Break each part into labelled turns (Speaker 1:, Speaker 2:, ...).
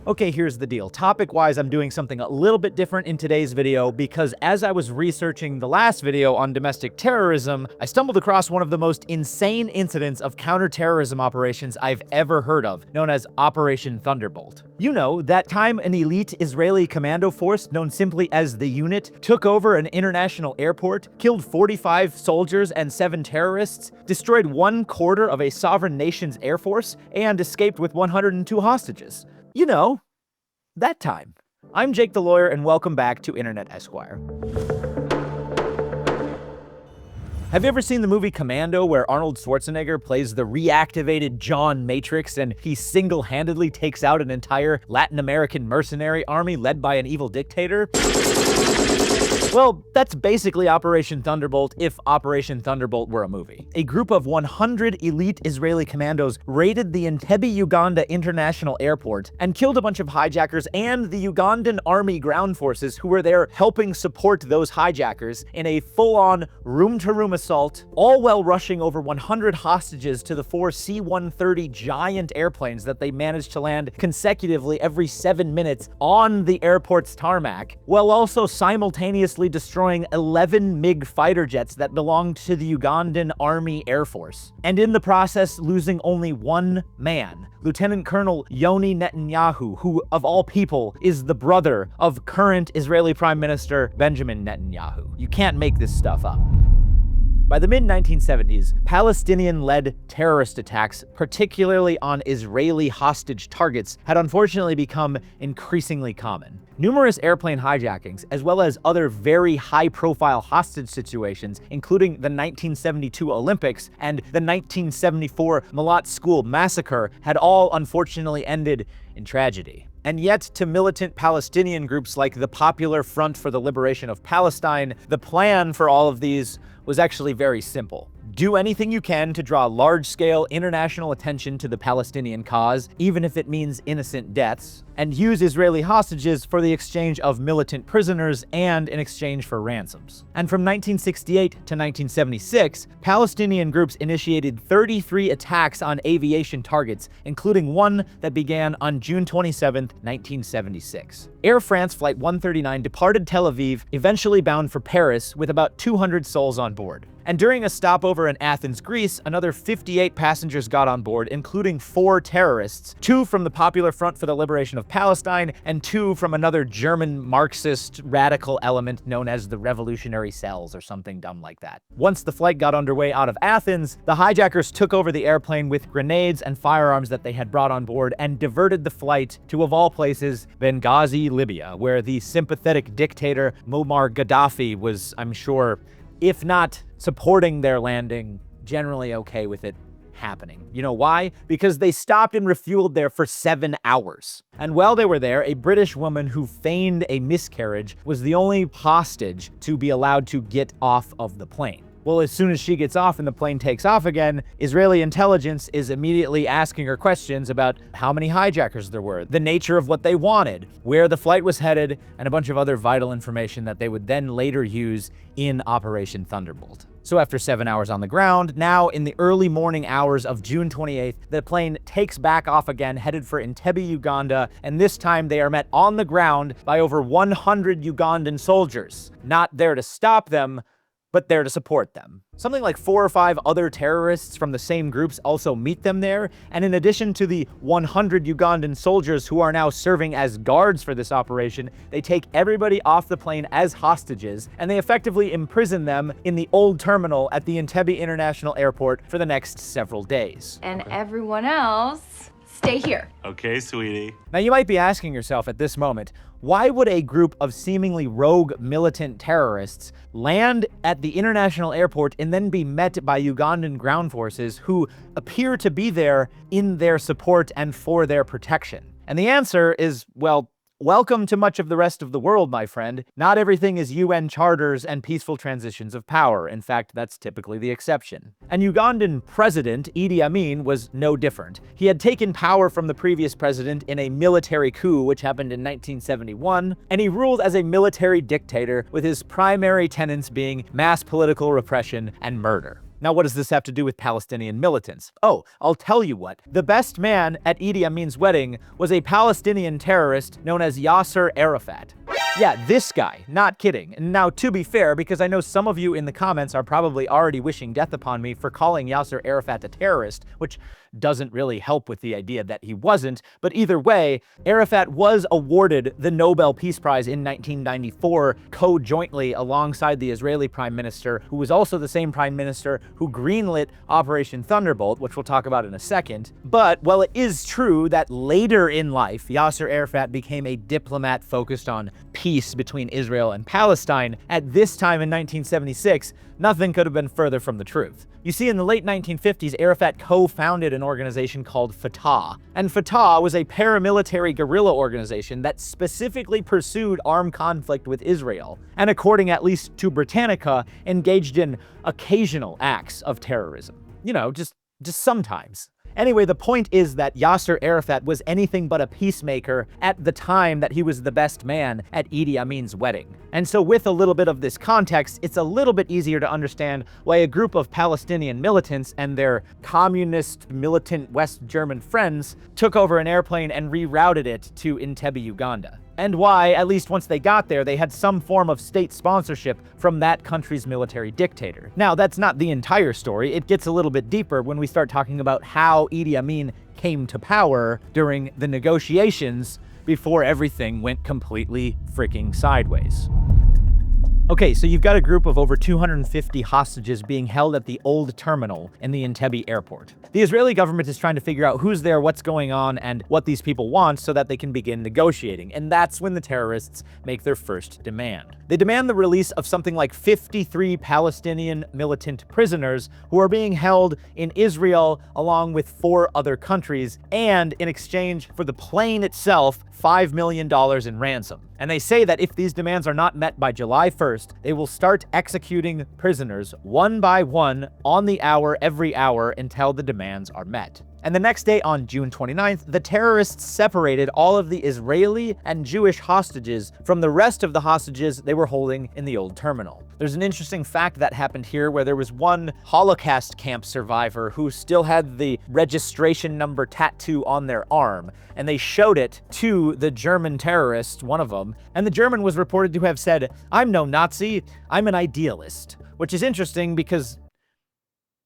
Speaker 1: Okay, here's the deal. Topic-wise, I'm doing something a little bit different in today's video because as I was researching the last video on domestic terrorism, I stumbled across one of the most insane incidents of counterterrorism operations I've ever heard of, known as Operation Thunderbolt. You know, that time an elite Israeli commando force, known simply as the Unit, took over an international airport, killed 45 soldiers and 7 terrorists, destroyed 1/4 of a sovereign nation's air force, and escaped with 102 hostages. You know, that time. I'm Jake the Lawyer, and welcome back to Internet Esquire. Have you ever seen the movie Commando, where Arnold Schwarzenegger plays the reactivated John Matrix and he single-handedly takes out an entire Latin American mercenary army led by an evil dictator? Well, that's basically Operation Thunderbolt if Operation Thunderbolt were a movie. A group of 100 elite Israeli commandos raided the Entebbe, Uganda International Airport and killed a bunch of hijackers and the Ugandan Army ground forces who were there helping support those hijackers in a full-on room-to-room assault, all while rushing over 100 hostages to the 4 C-130 giant airplanes that they managed to land consecutively every 7 minutes on the airport's tarmac, while also simultaneously destroying 11 MiG fighter jets that belonged to the Ugandan Army Air Force, and in the process losing only one man, Lieutenant Colonel Yoni Netanyahu, who, of all people, is the brother of current Israeli Prime Minister Benjamin Netanyahu. You can't make this stuff up. By the mid-1970s, Palestinian-led terrorist attacks, particularly on Israeli hostage targets, had unfortunately become increasingly common. Numerous airplane hijackings, as well as other very high-profile hostage situations, including the 1972 Olympics and the 1974 Malat School massacre, had all unfortunately ended in tragedy. And yet, to militant Palestinian groups like the Popular Front for the Liberation of Palestine, the plan for all of these was actually very simple. Do anything you can to draw large-scale international attention to the Palestinian cause, even if it means innocent deaths, and use Israeli hostages for the exchange of militant prisoners and in exchange for ransoms. And from 1968 to 1976, Palestinian groups initiated 33 attacks on aviation targets, including one that began on June 27, 1976. Air France Flight 139 departed Tel Aviv, eventually bound for Paris, with about 200 souls on board. And during a stopover in Athens, Greece, another 58 passengers got on board, including 4 terrorists, 2 from the Popular Front for the Liberation of Palestine, and 2 from another German Marxist radical element known as the Revolutionary Cells or something dumb like that. Once the flight got underway out of Athens, the hijackers took over the airplane with grenades and firearms that they had brought on board and diverted the flight to, of all places, Benghazi, Libya, where the sympathetic dictator Muammar Gaddafi was, I'm sure, if not supporting their landing, generally okay with it happening. You know why? Because they stopped and refueled there for 7 hours. And while they were there, a British woman who feigned a miscarriage was the only hostage to be allowed to get off of the plane. Well, as soon as she gets off and the plane takes off again, Israeli intelligence is immediately asking her questions about how many hijackers there were, the nature of what they wanted, where the flight was headed, and a bunch of other vital information that they would then later use in Operation Thunderbolt. So after 7 hours on the ground, now in the early morning hours of June 28th, the plane takes back off again, headed for Entebbe, Uganda, and this time they are met on the ground by over 100 Ugandan soldiers, not there to stop them, but there to support them. Something like 4 or 5 other terrorists from the same groups also meet them there, and in addition to the 100 Ugandan soldiers who are now serving as guards for this operation, they take everybody off the plane as hostages, and they effectively imprison them in the old terminal at the Entebbe International Airport for the next several days.
Speaker 2: And everyone else, stay here.
Speaker 3: Okay, sweetie.
Speaker 1: Now you might be asking yourself at this moment, why would a group of seemingly rogue militant terrorists land at the international airport and then be met by Ugandan ground forces who appear to be there in their support and for their protection? And the answer is, well, welcome to much of the rest of the world, my friend. Not everything is UN charters and peaceful transitions of power. In fact, that's typically the exception. And Ugandan President Idi Amin was no different. He had taken power from the previous president in a military coup, which happened in 1971, and he ruled as a military dictator with his primary tenets being mass political repression and murder. Now, what does this have to do with Palestinian militants? Oh, I'll tell you what. The best man at Idi Amin's wedding was a Palestinian terrorist known as Yasser Arafat. Yeah, this guy, not kidding. Now, to be fair, because I know some of you in the comments are probably already wishing death upon me for calling Yasser Arafat a terrorist, which doesn't really help with the idea that he wasn't, but either way, Arafat was awarded the Nobel Peace Prize in 1994, co-jointly alongside the Israeli Prime Minister, who was also the same Prime Minister who greenlit Operation Thunderbolt, which we'll talk about in a second. But while it is true that later in life, Yasser Arafat became a diplomat focused on peace between Israel and Palestine, at this time in 1976, nothing could have been further from the truth. You see, in the late 1950s, Arafat co-founded an organization called Fatah, and Fatah was a paramilitary guerrilla organization that specifically pursued armed conflict with Israel, and according at least to Britannica, engaged in occasional acts of terrorism. You know, just sometimes. Anyway, the point is that Yasser Arafat was anything but a peacemaker at the time that he was the best man at Idi Amin's wedding. And so with a little bit of this context, it's a little bit easier to understand why a group of Palestinian militants and their communist militant West German friends took over an airplane and rerouted it to Entebbe, Uganda. And why, at least once they got there, they had some form of state sponsorship from that country's military dictator. Now, that's not the entire story. It gets a little bit deeper when we start talking about how Idi Amin came to power during the negotiations before everything went completely freaking sideways. Okay, so you've got a group of over 250 hostages being held at the old terminal in the Entebbe airport. The Israeli government is trying to figure out who's there, what's going on, and what these people want so that they can begin negotiating, and that's when the terrorists make their first demand. They demand the release of something like 53 Palestinian militant prisoners who are being held in Israel along with 4 other countries, and in exchange for the plane itself, $5 million in ransom. And they say that if these demands are not met by July 1st, they will start executing prisoners one by one on the hour, every hour, until the demands are met. And the next day, on June 29th, the terrorists separated all of the Israeli and Jewish hostages from the rest of the hostages they were holding in the old terminal. There's an interesting fact that happened here where there was one Holocaust camp survivor who still had the registration number tattoo on their arm, and they showed it to the German terrorist, one of them, and the German was reported to have said, "I'm no Nazi, I'm an idealist," which is interesting because,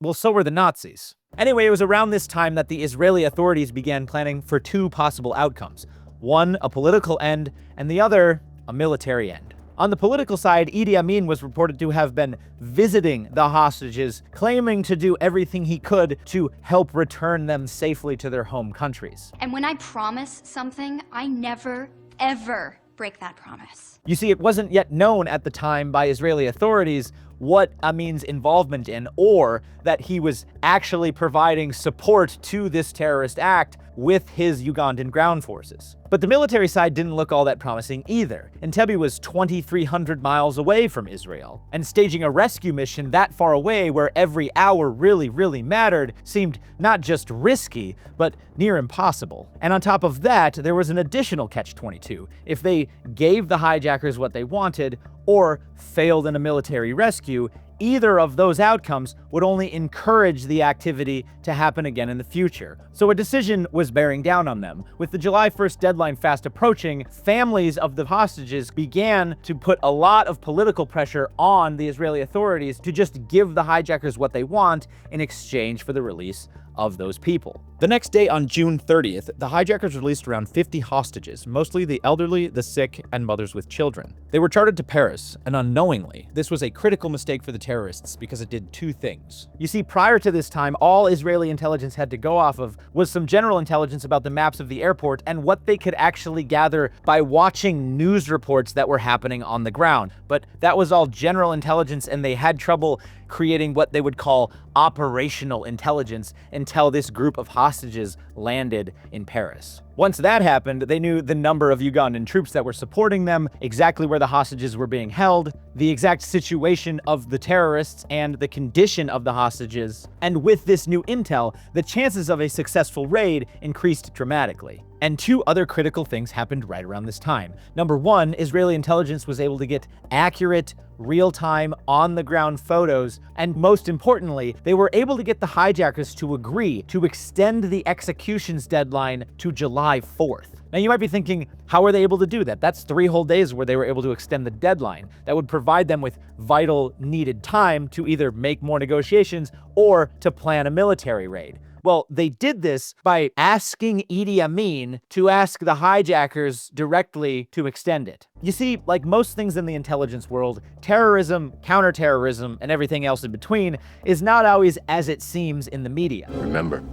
Speaker 1: well, so were the Nazis. Anyway, it was around this time that the Israeli authorities began planning for 2 possible outcomes. One, a political end, and the other, a military end. On the political side, Idi Amin was reported to have been visiting the hostages, claiming to do everything he could to help return them safely to their home countries.
Speaker 3: And when I promise something, I never, ever break that promise.
Speaker 1: You see, it wasn't yet known at the time by Israeli authorities what Amin's involvement in, or that he was actually providing support to this terrorist act with his Ugandan ground forces. But the military side didn't look all that promising either. Entebbe was 2,300 miles away from Israel, and staging a rescue mission that far away where every hour really mattered seemed not just risky, but near impossible. And on top of that, there was an additional catch-22. If they gave the hijackers what they wanted, or failed in a military rescue, either of those outcomes would only encourage the activity to happen again in the future. So a decision was bearing down on them. With the July 1st deadline fast approaching, families of the hostages began to put a lot of political pressure on the Israeli authorities to just give the hijackers what they want in exchange for the release of those people. The next day, on June 30th, the hijackers released around 50 hostages, mostly the elderly, the sick, and mothers with children. They were chartered to Paris, and unknowingly, this was a critical mistake for the terrorists because it did 2 things. You see, prior to this time, all Israeli intelligence had to go off of was some general intelligence about the maps of the airport and what they could actually gather by watching news reports that were happening on the ground. But that was all general intelligence, and they had trouble creating what they would call operational intelligence until this group of hostages landed in Paris. Once that happened, they knew the number of Ugandan troops that were supporting them, exactly where the hostages were being held, the exact situation of the terrorists, and the condition of the hostages. And with this new intel, the chances of a successful raid increased dramatically. And two other critical things happened right around this time. Number one, Israeli intelligence was able to get accurate, real-time, on-the-ground photos, and most importantly, they were able to get the hijackers to agree to extend the executions deadline to July 4th. Now you might be thinking, how are they able to do that? That's 3 whole days where they were able to extend the deadline. That would provide them with vital, needed time to either make more negotiations or to plan a military raid. Well, they did this by asking Idi Amin to ask the hijackers directly to extend it. You see, like most things in the intelligence world, terrorism, counterterrorism, and everything else in between is not always as it seems in the media.
Speaker 4: Remember,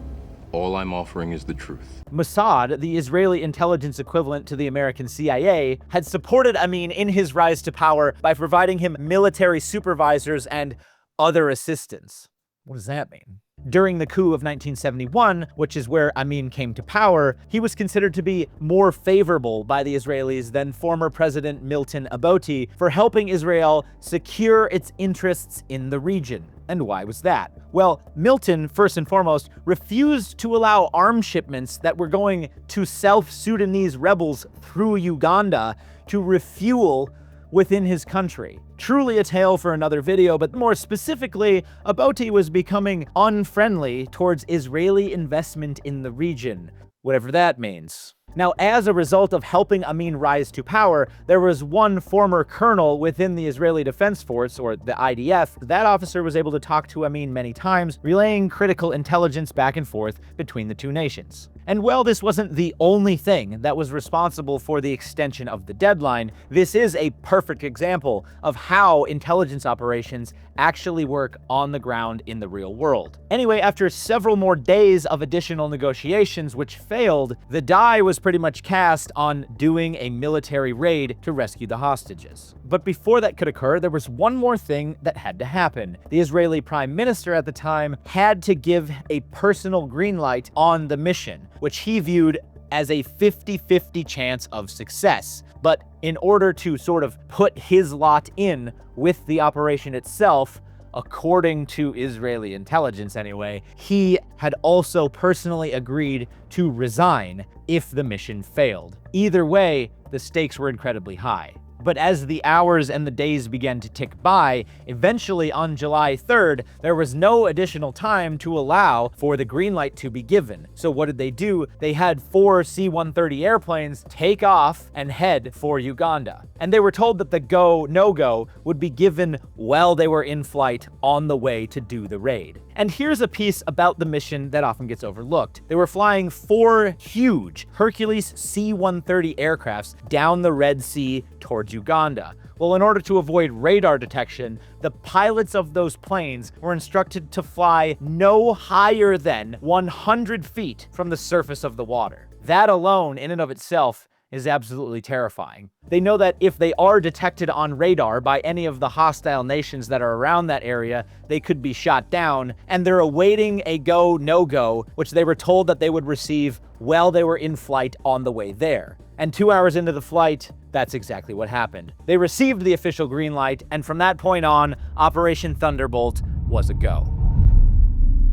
Speaker 4: all I'm offering is the truth.
Speaker 1: Mossad, the Israeli intelligence equivalent to the American CIA, had supported Amin in his rise to power by providing him military supervisors and other assistance. What does that mean? During the coup of 1971, which is where Amin came to power, he was considered to be more favorable by the Israelis than former President Milton Obote for helping Israel secure its interests in the region. And why was that? Well, Milton, first and foremost, refused to allow arms shipments that were going to South Sudanese rebels through Uganda to refuel within his country. Truly a tale for another video, but more specifically, Obote was becoming unfriendly towards Israeli investment in the region, whatever that means. Now, as a result of helping Amin rise to power, there was one former colonel within the Israeli Defense Force, or the IDF. That officer was able to talk to Amin many times, relaying critical intelligence back and forth between the two nations. And while this wasn't the only thing that was responsible for the extension of the deadline, this is a perfect example of how intelligence operations actually work on the ground in the real world. Anyway, after several more days of additional negotiations which failed, the die was pretty much cast on doing a military raid to rescue the hostages. But before that could occur, there was one more thing that had to happen. The Israeli Prime Minister at the time had to give a personal green light on the mission, which he viewed as a 50-50 chance of success. But in order to sort of put his lot in with the operation itself, according to Israeli intelligence anyway, he had also personally agreed to resign if the mission failed. Either way, the stakes were incredibly high. But as the hours and the days began to tick by, eventually on July 3rd, there was no additional time to allow for the green light to be given. So what did they do? They had 4 C-130 airplanes take off and head for Uganda. And they were told that the go, no-go would be given while they were in flight on the way to do the raid. And here's a piece about the mission that often gets overlooked. They were flying 4 huge Hercules C-130 aircrafts down the Red Sea towards Uganda. Well, in order to avoid radar detection, the pilots of those planes were instructed to fly no higher than 100 feet from the surface of the water. That alone, in and of itself, is absolutely terrifying. They know that if they are detected on radar by any of the hostile nations that are around that area, they could be shot down, and they're awaiting a go, no-go, which they were told that they would receive while they were in flight on the way there. And 2 hours into the flight, that's exactly what happened. They received the official green light, and from that point on, Operation Thunderbolt was a go.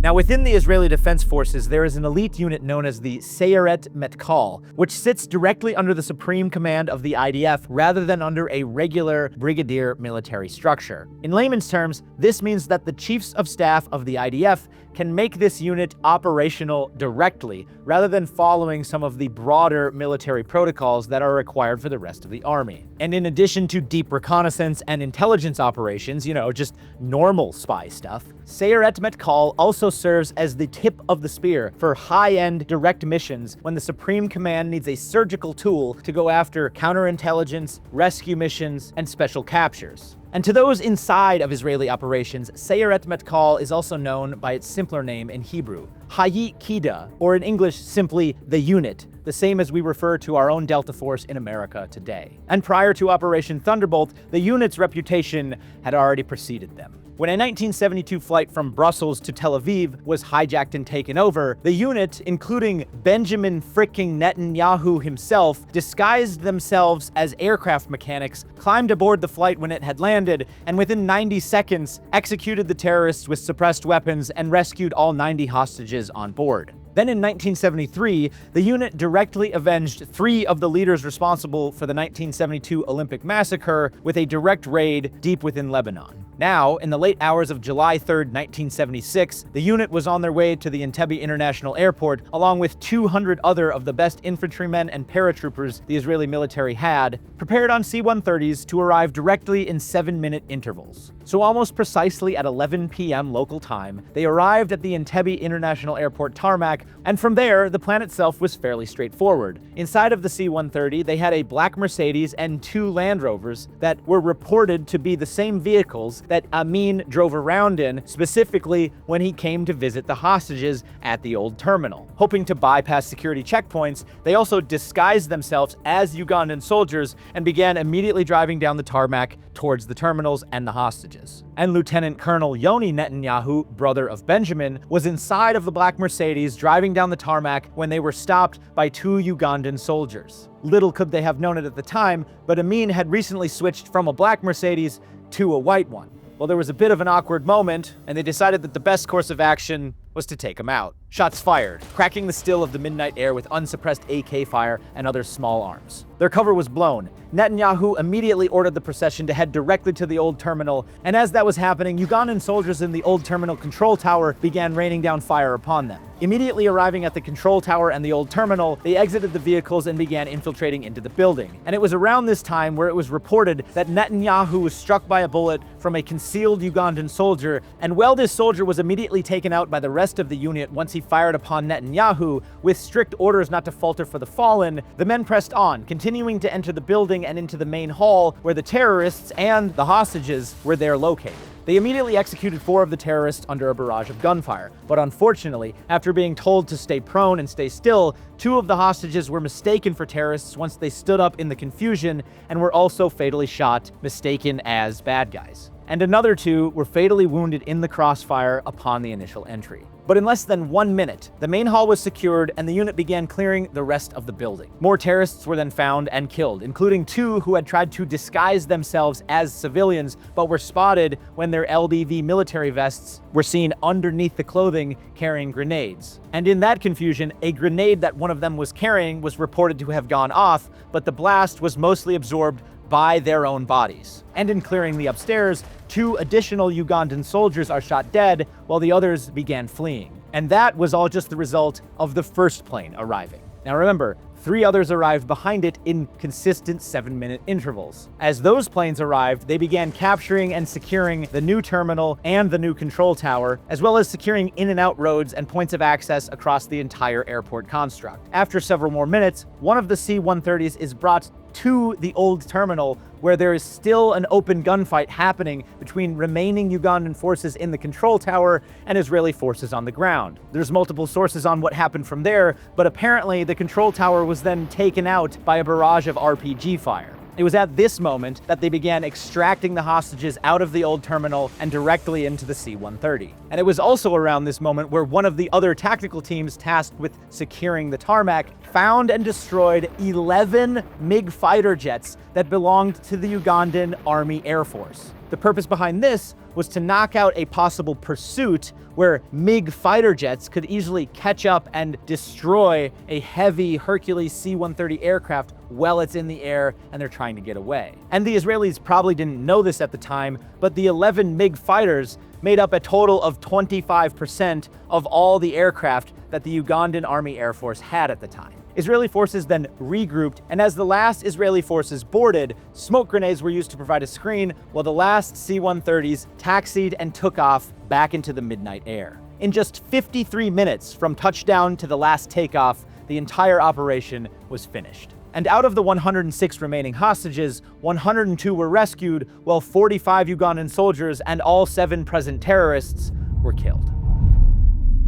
Speaker 1: Now, within the Israeli Defense Forces, there is an elite unit known as the Sayeret Metkal, which sits directly under the supreme command of the IDF rather than under a regular brigadier military structure. In layman's terms, this means that the chiefs of staff of the IDF can make this unit operational directly, rather than following some of the broader military protocols that are required for the rest of the army. And in addition to deep reconnaissance and intelligence operations, just normal spy stuff, Sayeret Metkal also serves as the tip of the spear for high-end direct missions when the Supreme Command needs a surgical tool to go after counterintelligence, rescue missions, and special captures. And to those inside of Israeli operations, Sayeret Metkal is also known by its simpler name in Hebrew, Hayit Kida, or in English simply the unit, the same as we refer to our own Delta Force in America today. And prior to Operation Thunderbolt, the unit's reputation had already preceded them. When a 1972 flight from Brussels to Tel Aviv was hijacked and taken over, the unit, including Benjamin fricking Netanyahu himself, disguised themselves as aircraft mechanics, climbed aboard the flight when it had landed, and within 90 seconds executed the terrorists with suppressed weapons and rescued all 90 hostages on board. Then in 1973, the unit directly avenged 3 of the leaders responsible for the 1972 Olympic massacre with a direct raid deep within Lebanon. Now, in the late hours of July 3, 1976, the unit was on their way to the Entebbe International Airport, along with 200 other of the best infantrymen and paratroopers the Israeli military had, prepared on C-130s to arrive directly in 7-minute intervals. So almost precisely at 11 p.m. local time, they arrived at the Entebbe International Airport tarmac, and from there, the plan itself was fairly straightforward. Inside of the C-130, they had a black Mercedes and 2 Land Rovers that were reported to be the same vehicles that Amin drove around in, specifically when he came to visit the hostages at the old terminal. Hoping to bypass security checkpoints, they also disguised themselves as Ugandan soldiers and began immediately driving down the tarmac towards the terminals and the hostages. And Lieutenant Colonel Yoni Netanyahu, brother of Benjamin, was inside of the black Mercedes driving down the tarmac when they were stopped by 2 Ugandan soldiers. Little could they have known it at the time, but Amin had recently switched from a black Mercedes to a white one. Well, there was a bit of an awkward moment, and they decided that the best course of action was to take him out. Shots fired, cracking the still of the midnight air with unsuppressed AK fire and other small arms. Their cover was blown. Netanyahu immediately ordered the procession to head directly to the old terminal, and as that was happening, Ugandan soldiers in the old terminal control tower began raining down fire upon them. Immediately arriving at the control tower and the old terminal, they exited the vehicles and began infiltrating into the building. And it was around this time where it was reported that Netanyahu was struck by a bullet from a concealed Ugandan soldier, and while this soldier was immediately taken out by the rest of the unit once he fired upon Netanyahu, with strict orders not to falter for the fallen, the men pressed on, continuing to enter the building and into the main hall where the terrorists and the hostages were there located. They immediately executed 4 of the terrorists under a barrage of gunfire, but unfortunately, after being told to stay prone and stay still, 2 of the hostages were mistaken for terrorists once they stood up in the confusion and were also fatally shot, mistaken as bad guys. And another 2 were fatally wounded in the crossfire upon the initial entry. But in less than 1 minute, the main hall was secured and the unit began clearing the rest of the building. More terrorists were then found and killed, including 2 who had tried to disguise themselves as civilians, but were spotted when their LDV military vests were seen underneath the clothing carrying grenades. And in that confusion, a grenade that one of them was carrying was reported to have gone off, but the blast was mostly absorbed by their own bodies. And in clearing the upstairs, 2 additional Ugandan soldiers are shot dead while the others began fleeing. And that was all just the result of the first plane arriving. Now remember, 3 others arrived behind it in consistent 7-minute intervals. As those planes arrived, they began capturing and securing the new terminal and the new control tower, as well as securing in and out roads and points of access across the entire airport construct. After several more minutes, one of the C-130s is brought to the old terminal, where there is still an open gunfight happening between remaining Ugandan forces in the control tower and Israeli forces on the ground. There's multiple sources on what happened from there, but apparently the control tower was then taken out by a barrage of RPG fire. It was at this moment that they began extracting the hostages out of the old terminal and directly into the C-130. And it was also around this moment where one of the other tactical teams tasked with securing the tarmac found and destroyed 11 MiG fighter jets that belonged to the Ugandan Army Air Force. The purpose behind this was to knock out a possible pursuit where MiG fighter jets could easily catch up and destroy a heavy Hercules C-130 aircraft while it's in the air and they're trying to get away. And the Israelis probably didn't know this at the time, but the 11 MiG fighters made up a total of 25% of all the aircraft that the Ugandan Army Air Force had at the time. Israeli forces then regrouped, and as the last Israeli forces boarded, smoke grenades were used to provide a screen, while the last C-130s taxied and took off back into the midnight air. In just 53 minutes from touchdown to the last takeoff, the entire operation was finished. And out of the 106 remaining hostages, 102 were rescued, while 45 Ugandan soldiers and all 7 present terrorists were killed.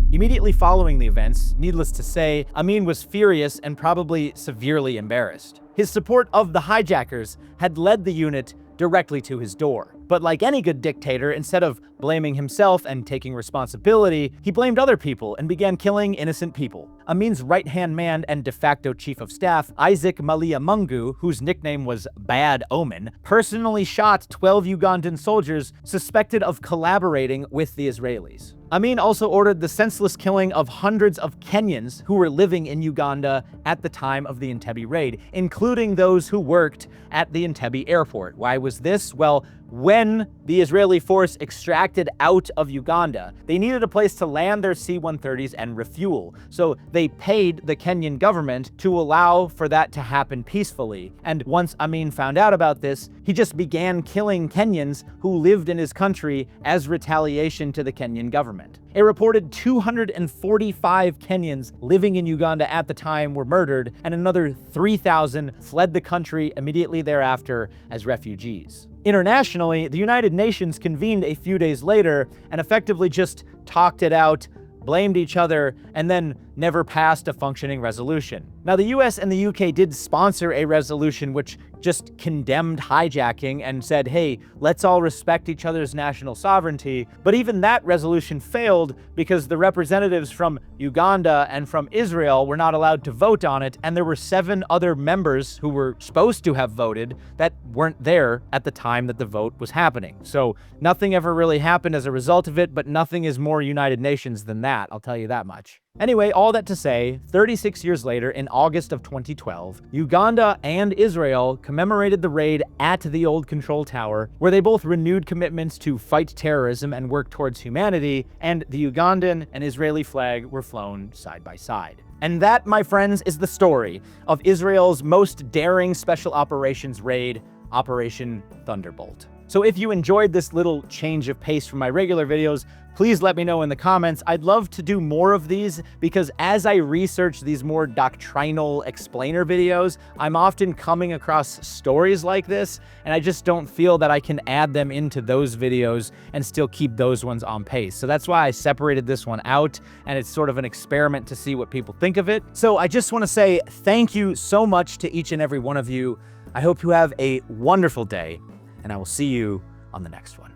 Speaker 1: Immediately following the events, needless to say, Amin was furious and probably severely embarrassed. His support of the hijackers had led the unit directly to his door. But like any good dictator, instead of blaming himself and taking responsibility, he blamed other people and began killing innocent people. Amin's right-hand man and de facto chief of staff, Isaac Malia Mungu, whose nickname was Bad Omen, personally shot 12 Ugandan soldiers suspected of collaborating with the Israelis. Amin also ordered the senseless killing of hundreds of Kenyans who were living in Uganda at the time of the Entebbe raid, including those who worked at the Entebbe airport. Why was this? Well, when the Israeli force extracted out of Uganda, they needed a place to land their C-130s and refuel. So they paid the Kenyan government to allow for that to happen peacefully. And once Amin found out about this, he just began killing Kenyans who lived in his country as retaliation to the Kenyan government. A reported 245 Kenyans living in Uganda at the time were murdered, and another 3,000 fled the country immediately thereafter as refugees. Internationally, the United Nations convened a few days later and effectively just talked it out, blamed each other, and then never passed a functioning resolution. Now, the US and the UK did sponsor a resolution which just condemned hijacking and said, hey, let's all respect each other's national sovereignty. But even that resolution failed because the representatives from Uganda and from Israel were not allowed to vote on it, and there were 7 other members who were supposed to have voted that weren't there at the time that the vote was happening. So nothing ever really happened as a result of it, but nothing is more United Nations than that, I'll tell you that much. Anyway, all that to say, 36 years later, in August of 2012, Uganda and Israel commemorated the raid at the old control tower, where they both renewed commitments to fight terrorism and work towards humanity, and the Ugandan and Israeli flag were flown side by side. And that, my friends, is the story of Israel's most daring special operations raid, Operation Thunderbolt. So if you enjoyed this little change of pace from my regular videos, please let me know in the comments. I'd love to do more of these because as I research these more doctrinal explainer videos, I'm often coming across stories like this, and I just don't feel that I can add them into those videos and still keep those ones on pace. So that's why I separated this one out, and it's sort of an experiment to see what people think of it. So I just want to say thank you so much to each and every one of you. I hope you have a wonderful day, and I will see you on the next one.